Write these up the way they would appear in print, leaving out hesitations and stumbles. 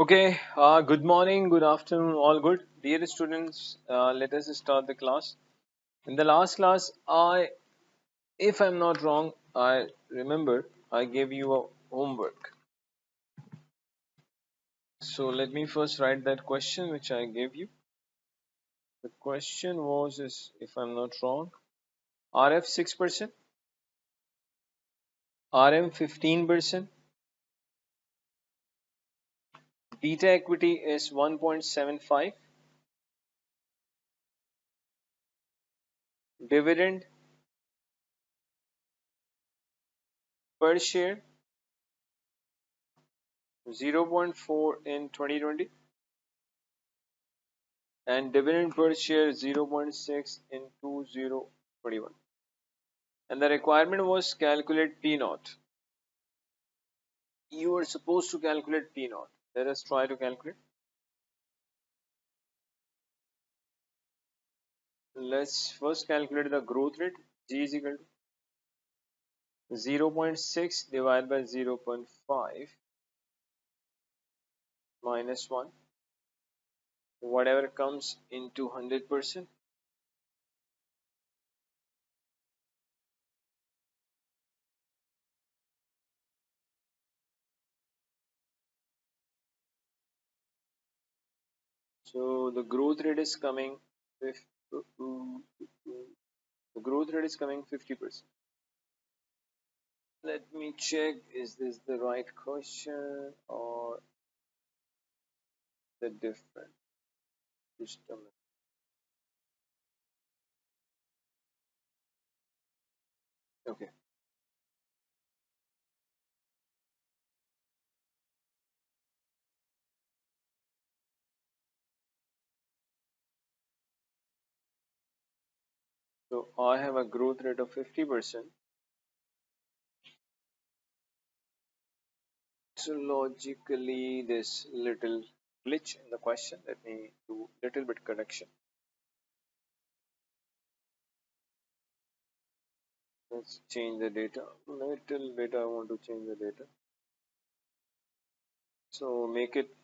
Okay, good morning, good afternoon, all good. Dear students, let us start the class. In the last class, if I'm not wrong, I remember I gave you a homework. So let me first write that question which I gave you. The question was, if I'm not wrong, RF 6%, RM 15%, beta equity is 1.75, dividend per share 0.4 in 2020, and dividend per share 0.6 in 2021, and the requirement was calculate P naught. You were supposed to calculate P naught. Let us try to calculate. Let's first calculate the growth rate. G is equal to 0.6 divided by 0.5 minus 1, whatever comes into 100%. So the growth rate is coming with the growth rate is coming 50%. Let me check, is this the right question or the different? Just a minute. Okay. So I have a growth rate of 50%. So logically, this little glitch in the question. Let me do little bit correction. Let's change the data. Little bit I want to change the data. So make it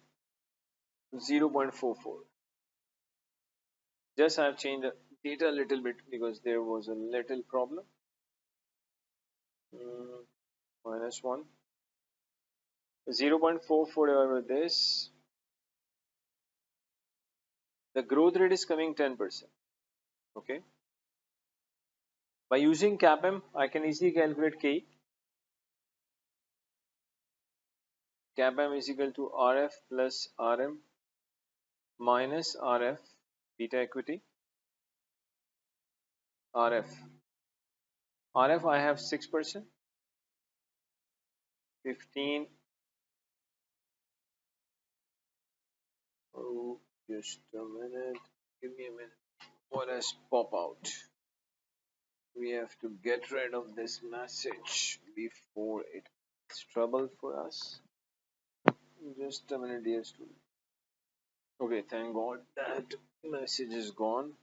0.44. Just I have changed the data a little bit because there was a little problem. Minus 1. 0.44 over this. The growth rate is coming 10%. Okay. By using CAPM, I can easily calculate K. CAPM is equal to RF plus RM minus RF beta equity. RF. RF I have 6%, 15. Oh, just a minute. Give me a minute. What has pop out? We have to get rid of this message before it's trouble for us. Just a minute, dear student. Okay, thank God that message is gone.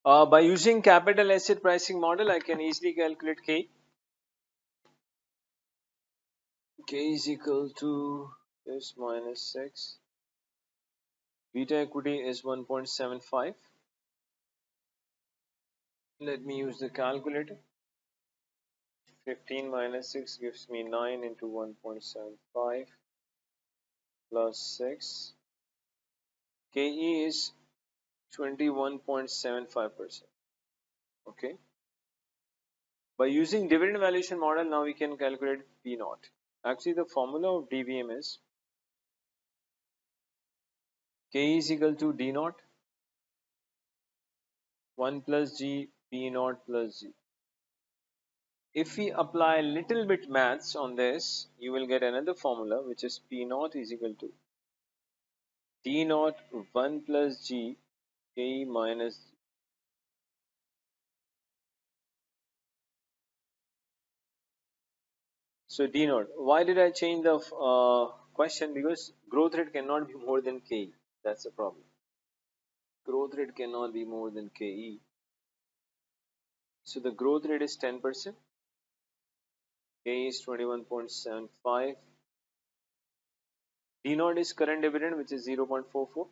By using capital asset pricing model, I can easily calculate K. K is equal to this minus 6. Beta equity is 1.75. Let me use the calculator. 15 minus 6 gives me 9 into 1.75 plus 6. KE is 21.75%. Okay. By using dividend valuation model, now we can calculate P naught. Actually, the formula of DVM is K is equal to D naught 1 plus G P naught plus G. If we apply a little bit maths on this, you will get another formula which is P naught is equal to D naught 1 plus G K minus G. So D naught. Why did I change the question? Because growth rate cannot be more than K. That's the problem. Growth rate cannot be more than KE. So the growth rate is 10%. K is 21.75. D naught is current dividend, which is 0.44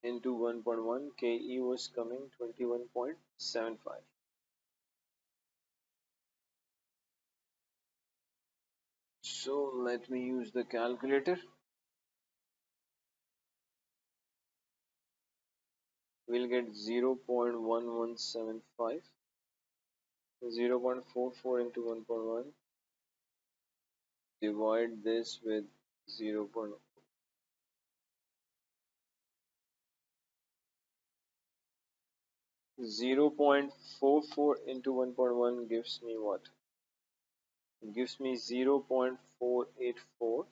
into 1.1. KE was coming 21.75. So let me use the calculator. We'll get 0.1175. 0.44 into 1.1. Divide this with 0. 0.44 into 1.1 gives me what? Gives me 0.484.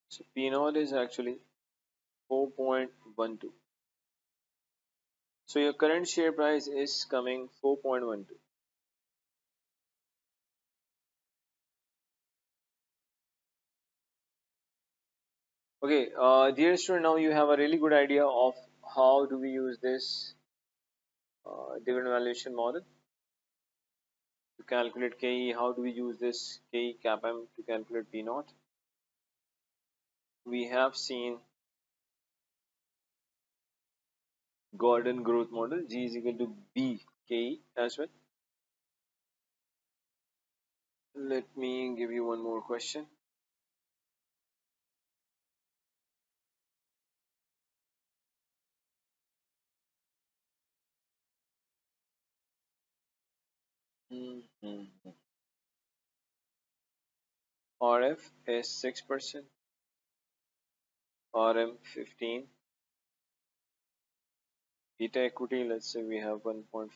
So P naught is actually 4.12. So your current share price is coming 4.12. Okay, dear student, now you have a really good idea of how do we use this dividend valuation model to calculate KE. How do we use this KE cap M to calculate P naught? We have seen Gordon growth model, G is equal to B KE as well. Let me give you one more question. RF is 6%, RM 15, beta equity, let's say we have 1.5,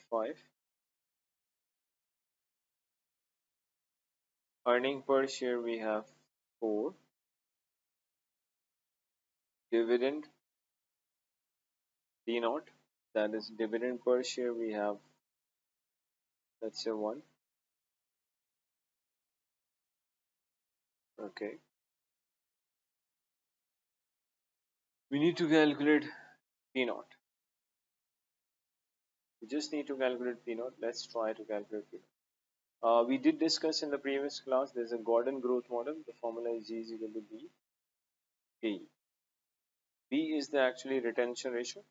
earning per share we have 4, dividend D naught, that is dividend per share we have, let's say 1. Okay, we need to calculate P naught. We just need to calculate P naught. Let's try to calculate P naught. We did discuss in the previous class, there's a Gordon growth model. The formula is G is equal to B K. B is the actually retention ratio.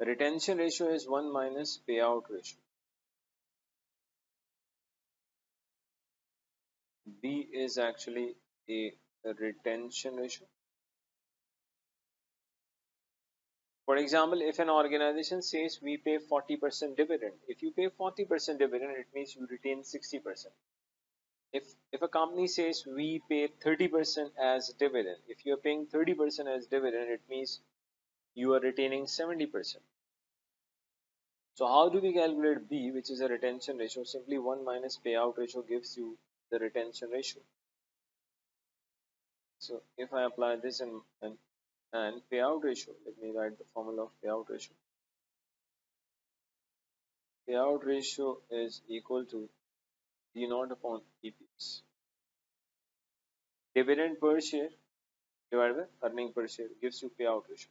The retention ratio is 1 minus payout ratio. B is actually a retention ratio. For example, if an organization says we pay 40% dividend, if you pay 40% dividend, it means you retain 60%. If a company says we pay 30% as dividend, if you are paying 30% as dividend, it means you are retaining 70%. So how do we calculate B, which is a retention ratio? Simply 1 minus payout ratio gives you the retention ratio. So if I apply this and payout ratio, let me write the formula of payout ratio. Payout ratio is equal to D naught upon EPS. Dividend per share divided by earning per share gives you payout ratio.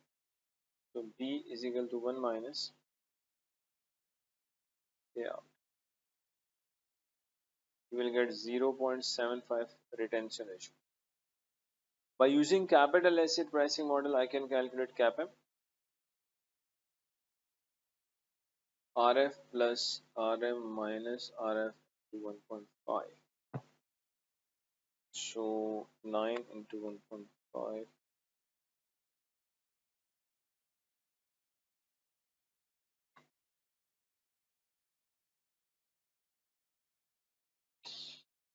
So B is equal to 1 minus payout. You will get 0.75 retention ratio. By using capital asset pricing model, I can calculate CAPM. RF plus RM minus RF to 1.5. So 9 into 1.5.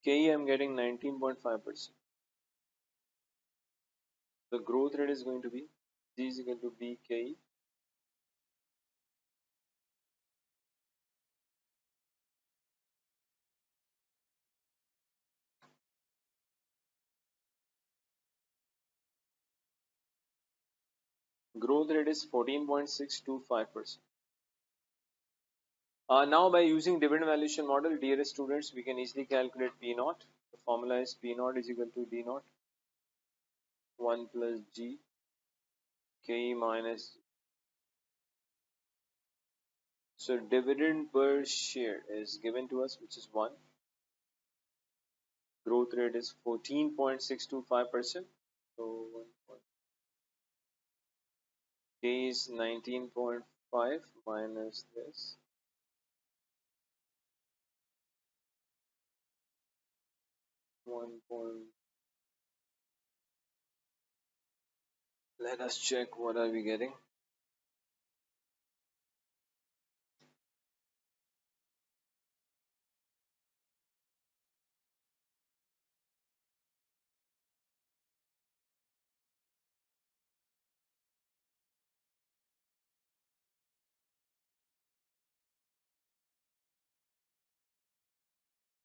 KE I'm getting 19.5%. The growth rate is going to be G is equal to B KE. Growth rate is 14.625%. Now by using dividend valuation model, dear students, we can easily calculate P naught. The formula is P naught is equal to D naught 1 plus G KE minus. So dividend per share is given to us, which is 1. Growth rate is 14.625%. So 1 K is 19.5 minus this 1. Let us check what are we getting.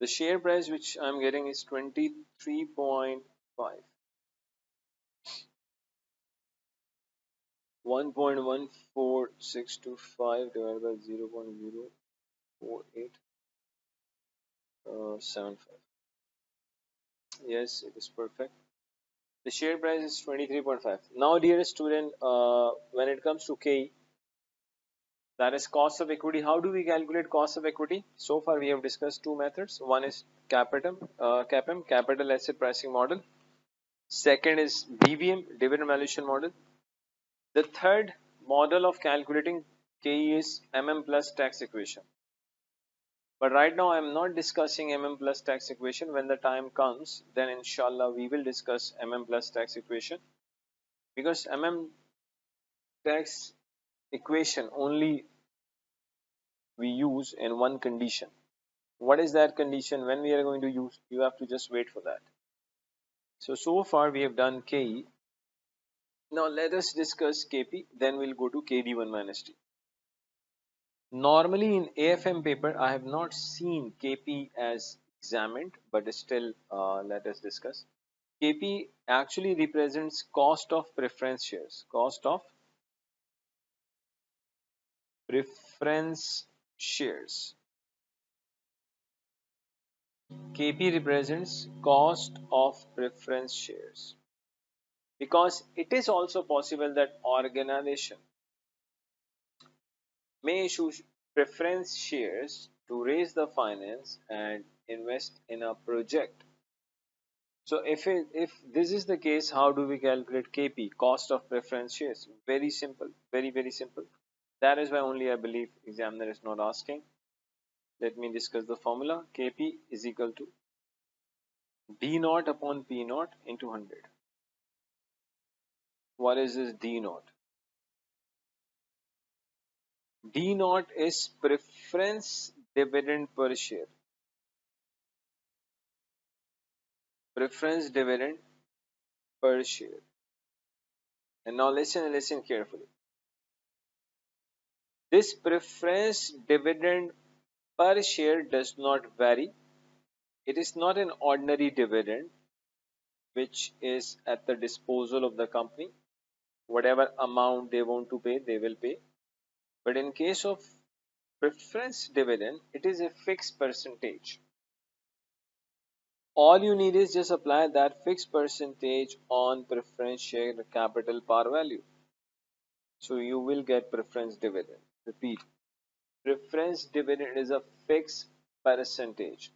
The share price which I'm getting is 23.5. 1.14625 divided by 0.04875. Yes, it is perfect. The share price is 23.5. Now, dear student, when it comes to K, that is cost of equity. How do we calculate cost of equity? So far, we have discussed two methods. One is CAPM, capital asset pricing model. Second is DVM, dividend valuation model. The third model of calculating K is plus tax equation. But right now I'm not discussing plus tax equation. When the time comes, then inshallah we will discuss plus tax equation, because tax equation only we use in one condition. What is that condition? When we are going to use, you have to just wait for that. So far we have done KE. Now let us discuss KP, then we'll go to KD1 minus T. Normally in AFM paper, I have not seen KP as examined, but still let us discuss. KP actually represents cost of preference shares. Cost of preference shares. KP represents cost of preference shares, because it is also possible that organization may issue preference shares to raise the finance and invest in a project. So if this is the case, how do we calculate KP, cost of preference shares? Very simple, very simple. That is why only I believe examiner is not asking. Let me discuss the formula. KP is equal to D naught upon P naught into 100. What is this D naught? D naught is preference dividend per share. Preference dividend per share. And now listen carefully. This preference dividend per share does not vary. It is not an ordinary dividend which is at the disposal of the company. Whatever amount they want to pay, they will pay. But in case of preference dividend, it is a fixed percentage. All you need is just apply that fixed percentage on preference share capital par value. So you will get preference dividend. Repeat. Preference dividend is a fixed percentage.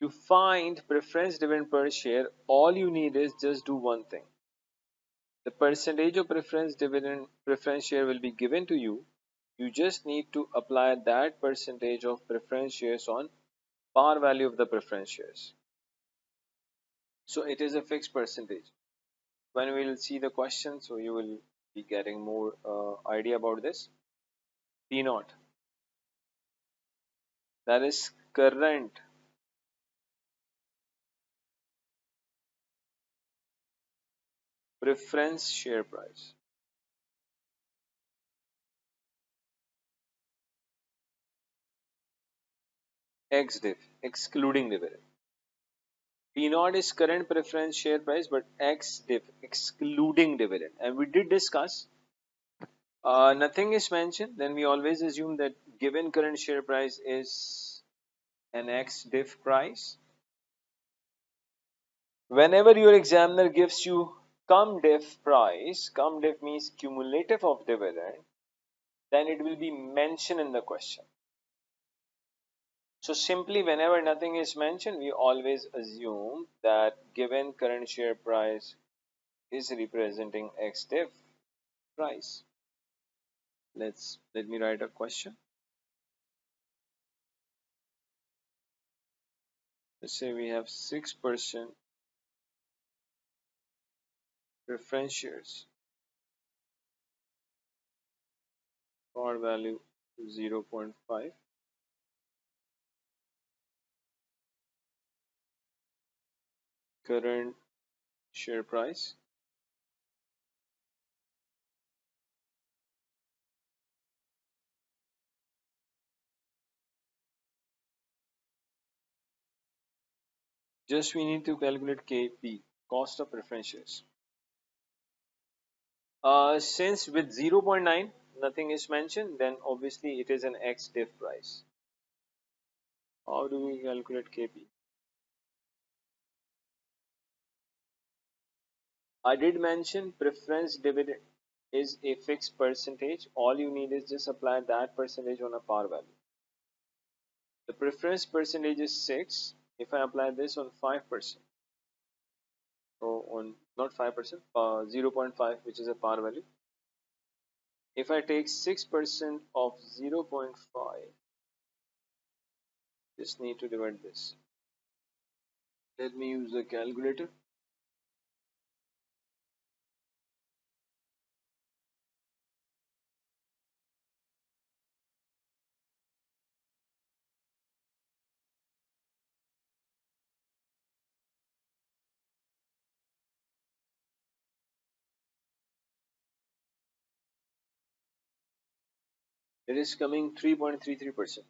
To find preference dividend per share, all you need is just do one thing. The percentage of preference share will be given to you. You just need to apply that percentage of preference shares on par value of the preference shares. So it is a fixed percentage. When we will see the question, so you will be getting more idea about this. P naught, that is current preference share price. X div, excluding dividend. P naught is current preference share price, but X div, excluding dividend. And we did discuss, nothing is mentioned, then we always assume that given current share price is an X div price. Whenever your examiner gives you cum div price, cum div means cumulative of dividend, then it will be mentioned in the question. So simply whenever nothing is mentioned, we always assume that given current share price is representing X diff price. Let me write a question. Let's say we have 6% preference shares, par value 0.5, current share price. Just we need to calculate KP, cost of preference shares. Since with 0.9 nothing is mentioned, then obviously it is an X diff price. How do we calculate KP? I did mention preference dividend is a fixed percentage. All you need is just apply that percentage on a par value. The preference percentage is 6. If I apply this on 5%, so on not 5%, 0.5, which is a par value. If I take 6% of 0.5, just need to divide this. Let me use the calculator. It is coming 3.33%.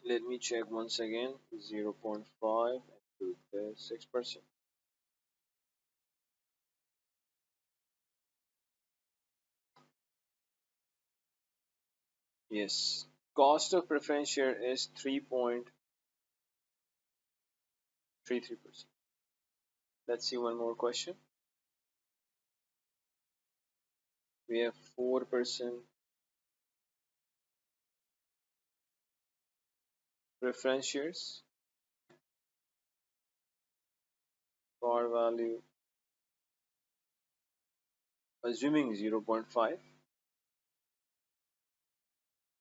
Let me check once again. 0.5 to the 6%. Yes, cost of preference share is 3.33%. Let's see one more question. We have 4% preference shares, par value assuming 0.5,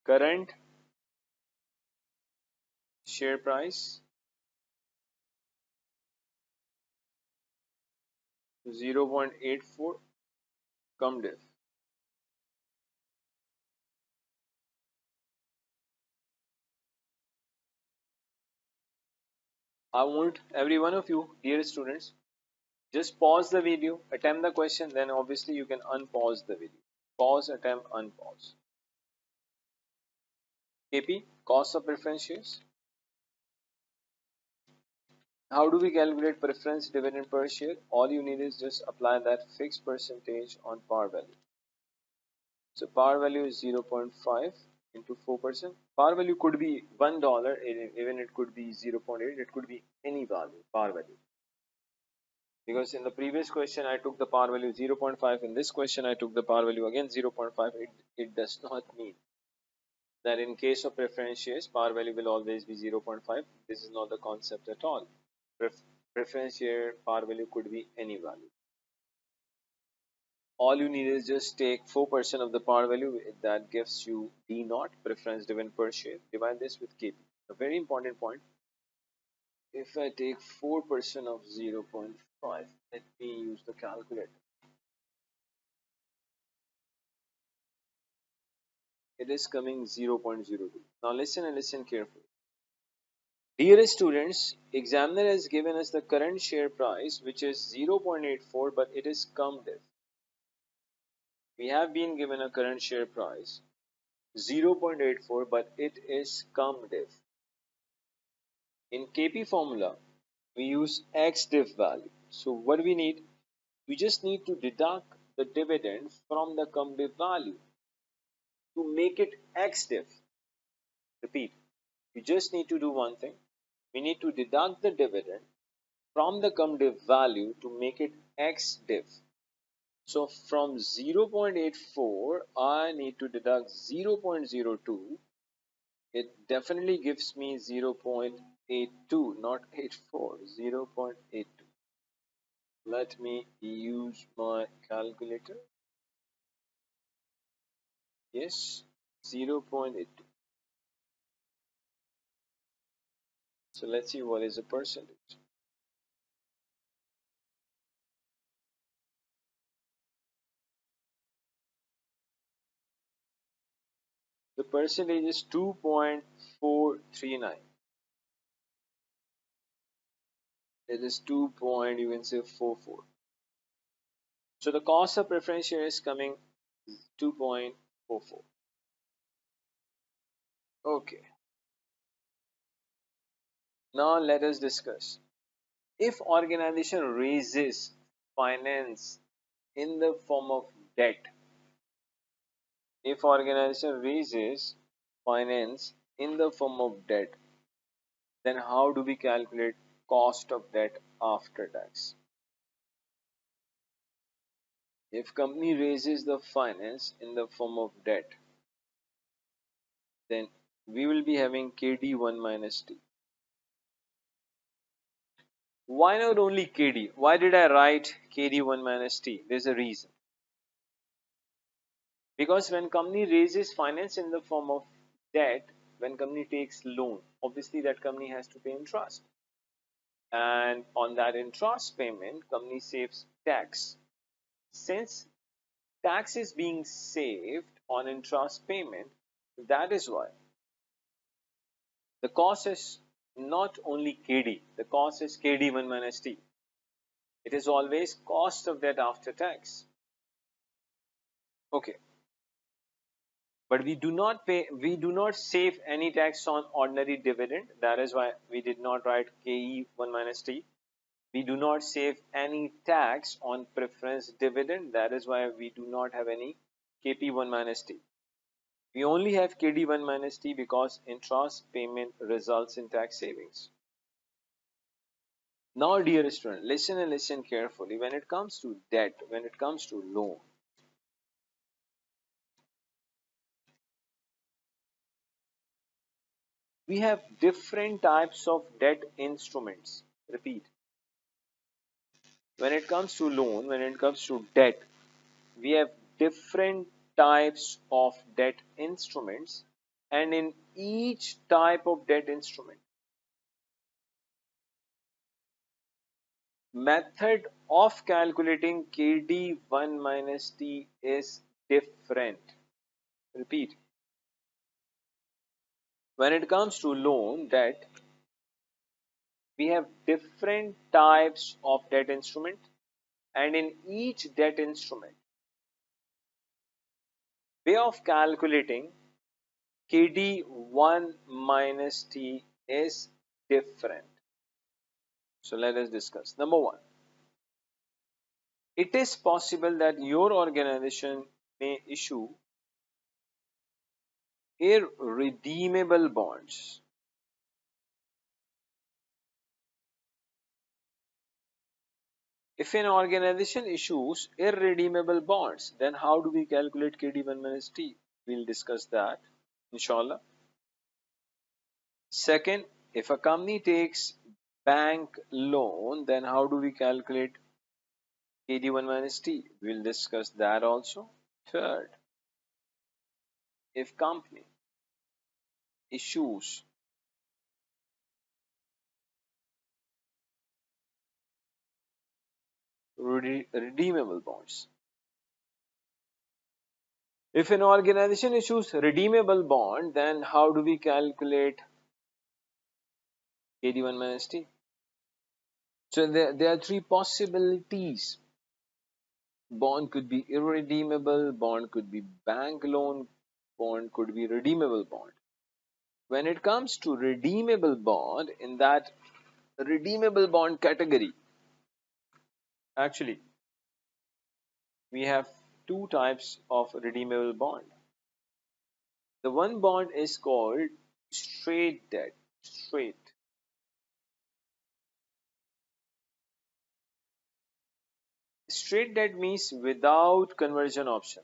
current share price 0.84, cum diff. I want every one of you, dear students, just pause the video, attempt the question, then obviously you can unpause the video. Pause, attempt, unpause. KP, cost of preference shares. How do we calculate preference dividend per share? All you need is just apply that fixed percentage on par value. So par value is 0.5 into 4%. Par value could be $1, even it could be 0.8, it could be any value, par value. Because in the previous question I took the par value 0.5, in this question I took the par value again 0.5. It does not mean that in case of preference shares, par value will always be 0.5. This is not the concept at all. Preference share par value could be any value. All you need is just take 4% of the par value, that gives you D naught, preference dividend per share. Divide this with KP. A very important point. If I take 4% of 0.5, let me use the calculator. It is coming 0.02. Now listen and listen carefully. Dear students, examiner has given us the current share price, which is 0.84, but it is cum diff. We have been given a current share price 0.84, but it is cum diff. In KP formula, we use X diff value. So what we need? We just need to deduct the dividend from the cum diff value to make it X diff. Repeat. You just need to do one thing. We need to deduct the dividend from the cum diff value to make it X diff. So from 0.84, I need to deduct 0.02. It definitely gives me 0.82, not 84, 0.82. Let me use my calculator. Yes, 0.82. So let's see what is the percentage. The percentage is 2.439. It is 2 point, you can say 44. So the cost of preference share is coming 2.44. Okay. Now let us discuss. If organization raises finance in the form of debt, if organization raises finance in the form of debt, then how do we calculate cost of debt after tax? If company raises the finance in the form of debt, then we will be having KD1 minus T. Why not only KD? Why did I write KD1 minus T? There's a reason. Because when company raises finance in the form of debt, when company takes loan, obviously that company has to pay interest. And on that interest payment, company saves tax. Since tax is being saved on interest payment, that is why the cost is not only KD, the cost is KD1 minus T. It is always cost of debt after tax. Okay. But we do not save any tax on ordinary dividend. That is why we did not write KE1 minus T. We do not save any tax on preference dividend. That is why we do not have any KP1 minus T. We only have KD1 minus T because interest payment results in tax savings. Now, dear student, listen and listen carefully. When it comes to debt, when it comes to loan, we have different types of debt instruments. Repeat. When it comes to loan, when it comes to debt, we have different types of debt instruments, and in each type of debt instrument, method of calculating KD1 minus T is different. Repeat. When it comes to loan debt, we have different types of debt instrument, and in each debt instrument, way of calculating KD1 minus T is different. So let us discuss. Number one, it is possible that your organization may issue irredeemable bonds. If an organization issues irredeemable bonds, then how do we calculate KD1 minus T? We'll discuss that, inshallah. Second, if a company takes bank loan, then how do we calculate KD1 minus T? We'll discuss that also. Third, if company issues redeemable bonds. If an organization issues redeemable bond, then how do we calculate KD1 minus T? So there are three possibilities. Bond could be irredeemable, bond could be bank loan, bond could be redeemable bond. When it comes to redeemable bond, in that redeemable bond category, actually, we have two types of redeemable bond. The one bond is called straight debt, straight. Straight debt means without conversion option.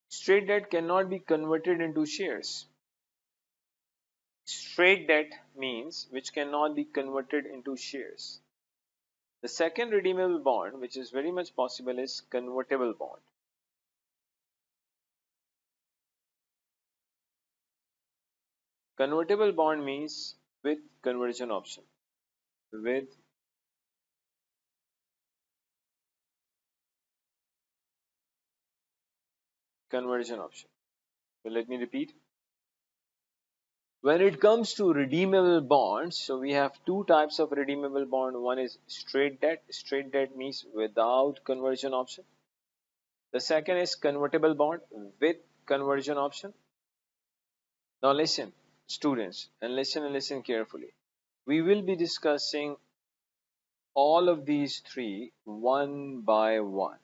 Straight debt cannot be converted into shares. Straight debt means which cannot be converted into shares. The second redeemable bond, which is very much possible, is convertible bond. Convertible bond means with conversion option. With conversion option. So let me repeat. When it comes to redeemable bonds, so we have two types of redeemable bond. One is straight debt. Straight debt means without conversion option. The second is convertible bond with conversion option. Now listen, students, and listen carefully. We will be discussing all of these three one by one.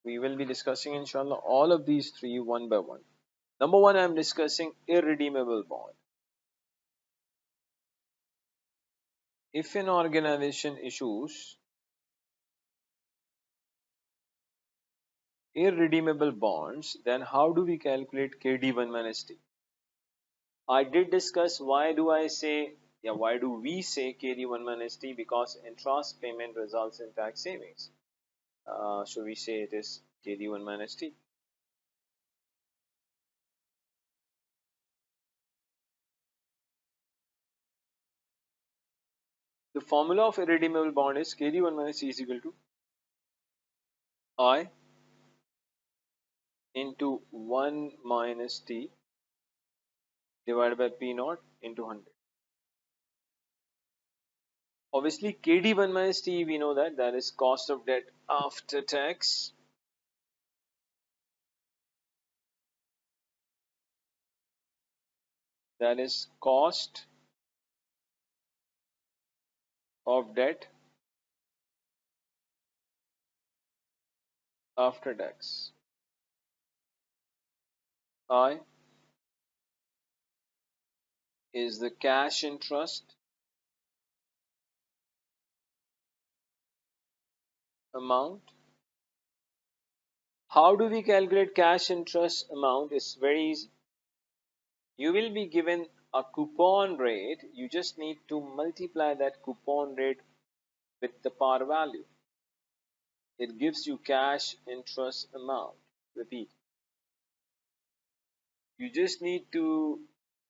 We will be discussing, inshallah, all of these three one by one. Number one, I am discussing irredeemable bond. If an organization issues irredeemable bonds, then how do we calculate KD1 minus T? I did discuss why do we say KD1 minus T? Because interest payment results in tax savings. So we say it is KD1 minus T. The formula of irredeemable bond is KD1 minus T is equal to I into 1 minus T divided by P naught into 100. Obviously, KD1 minus T, we know that is cost of debt after tax. That is cost of debt after tax. I is the cash interest amount. How do we calculate cash interest amount? It's very easy. You will be given a coupon rate. You just need to multiply that coupon rate with the par value. It gives you cash interest amount. Repeat. You just need to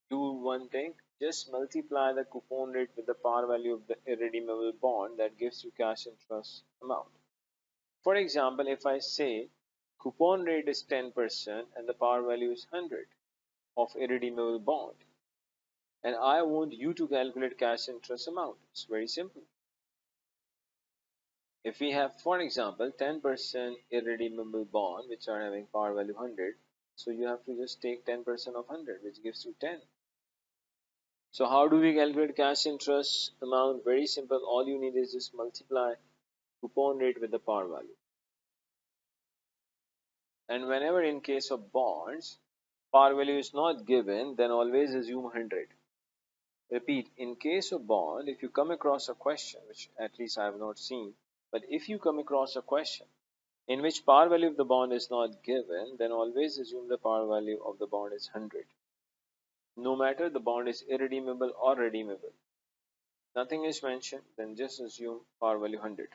do one thing. Just multiply the coupon rate with the par value of the irredeemable bond. That gives you cash interest amount. For example, if I say coupon rate is 10% and the par value is 100 of irredeemable bond, and I want you to calculate cash interest amount, it's very simple. If we have, for example, 10% irredeemable bond which are having par value 100, so you have to just take 10% of 100, which gives you 10. So how do we calculate cash interest amount? Very simple. All you need is just multiply coupon rate with the par value. And whenever in case of bonds, par value is not given, then always assume 100. Repeat, in case of bond, if you come across a question, which at least I have not seen, but if you come across a question in which par value of the bond is not given, then always assume the par value of the bond is 100. No matter the bond is irredeemable or redeemable. Nothing is mentioned, then just assume par value 100.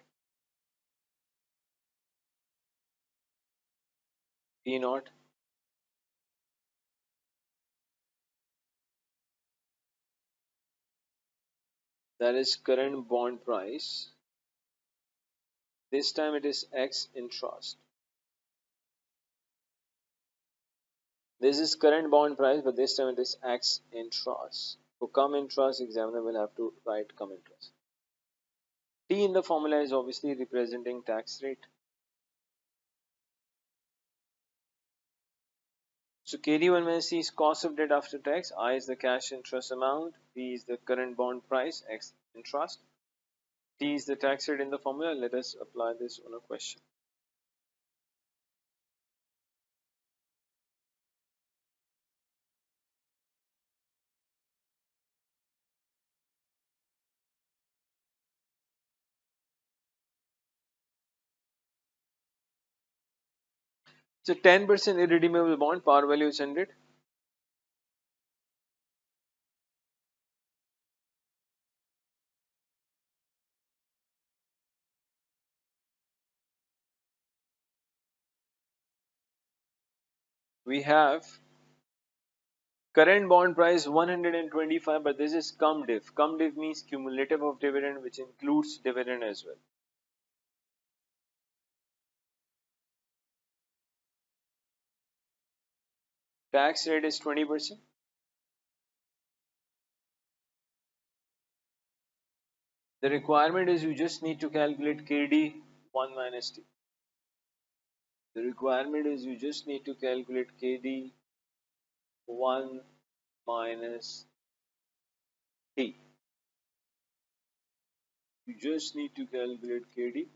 P naught, that is current bond price. This time it is X interest. This is current bond price, but this time it is X interest. For come interest, examiner will have to write come interest. T in the formula is obviously representing tax rate. So KD1 minus C is cost of debt after tax. I is the cash interest amount. P is the current bond price, X interest. T is the tax rate in the formula. Let us apply this on a question. So 10% irredeemable bond, par value is 100. We have current bond price 125, but this is cum div. Cum div means cumulative of dividend, which includes dividend as well. Tax rate is 20%. The requirement is you just need to calculate KD1 minus T. The requirement is you just need to calculate KD1 minus T. You just need to calculate KD1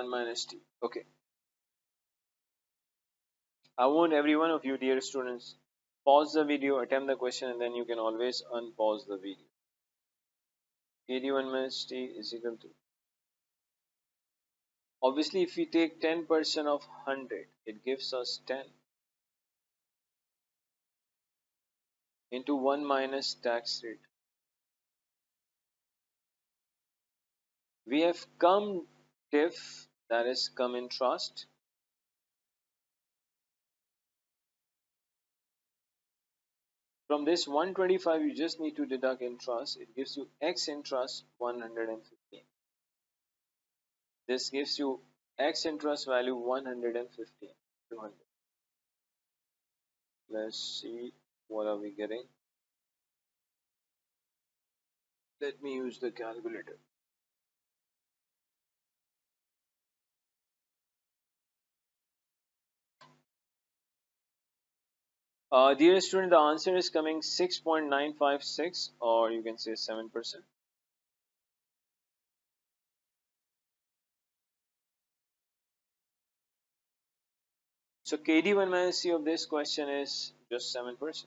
minus T. Okay. I want every one of you, dear students, pause the video, attempt the question, and then you can always unpause the video. KD1 minus T is equal to. Obviously, if we take 10% of 100, it gives us 10 into 1 minus tax rate. We have cum diff, that is cum interest. From this 125, you just need to deduct interest. It gives you X interest 115. This gives you X interest value 115. 200. Let's see what are we getting. Let me use the calculator. Dear student, the answer is coming 6.956, or you can say 7%. So KD1 minus C of this question is just 7%.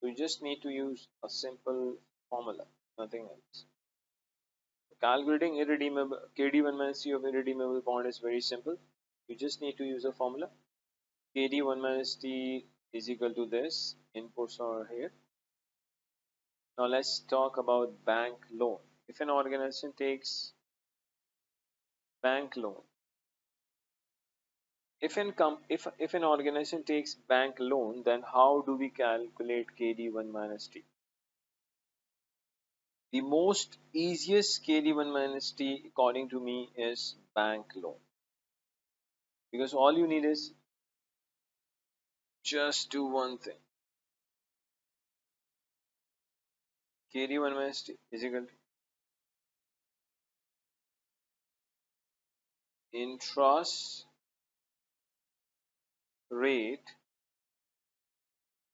We just need to use a simple formula, nothing else. Calculating irredeemable KD1 minus C of irredeemable bond is very simple. You just need to use a formula. KD1 minus T is equal to this. Inputs are here. Now let's talk about bank loan. If an organization takes bank loan, if an organization takes bank loan, then how do we calculate KD1 minus T? The most easiest KD1 minus T according to me is bank loan, because all you need is just do one thing. KD1 minus T is equal to interest rate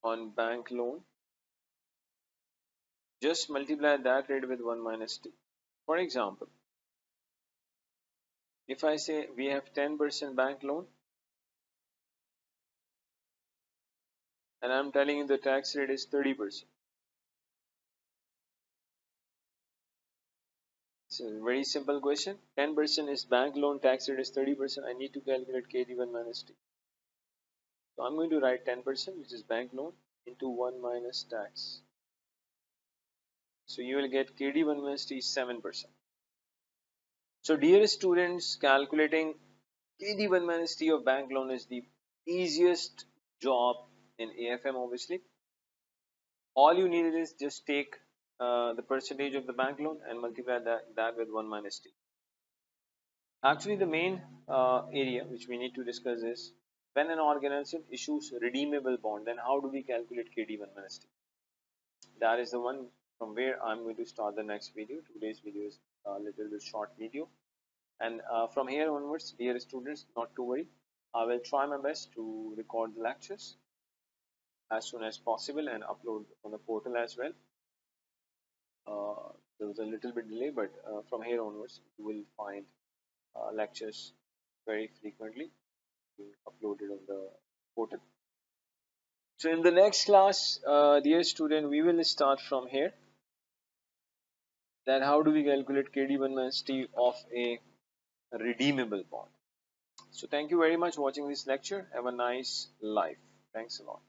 on bank loan. Just multiply that rate with 1 minus T. For example, if I say we have 10% bank loan, and I'm telling you the tax rate is 30%. It's a very simple question. 10% is bank loan, tax rate is 30%. I need to calculate KD1 minus T. So I'm going to write 10%, which is bank loan, into 1 minus tax. So you will get KD1 minus T 7%. So dear students, calculating KD1 minus T of bank loan is the easiest job in AFM, obviously. All you need is just take the percentage of the bank loan and multiply that with 1 minus T. Actually, the main area which we need to discuss is when an organization issues redeemable bond, then how do we calculate KD1 minus T? That is the one from where I'm going to start the next video. Today's video is a little bit short video. And from here onwards, dear students, not to worry. I will try my best to record the lectures as soon as possible and upload on the portal as well. There was a little bit delay, but from here onwards, you will find lectures very frequently uploaded on the portal. So in the next class, dear student, we will start from here. That how do we calculate KD1 minus T of a redeemable bond? So thank you very much for watching this lecture. Have a nice life. Thanks a lot.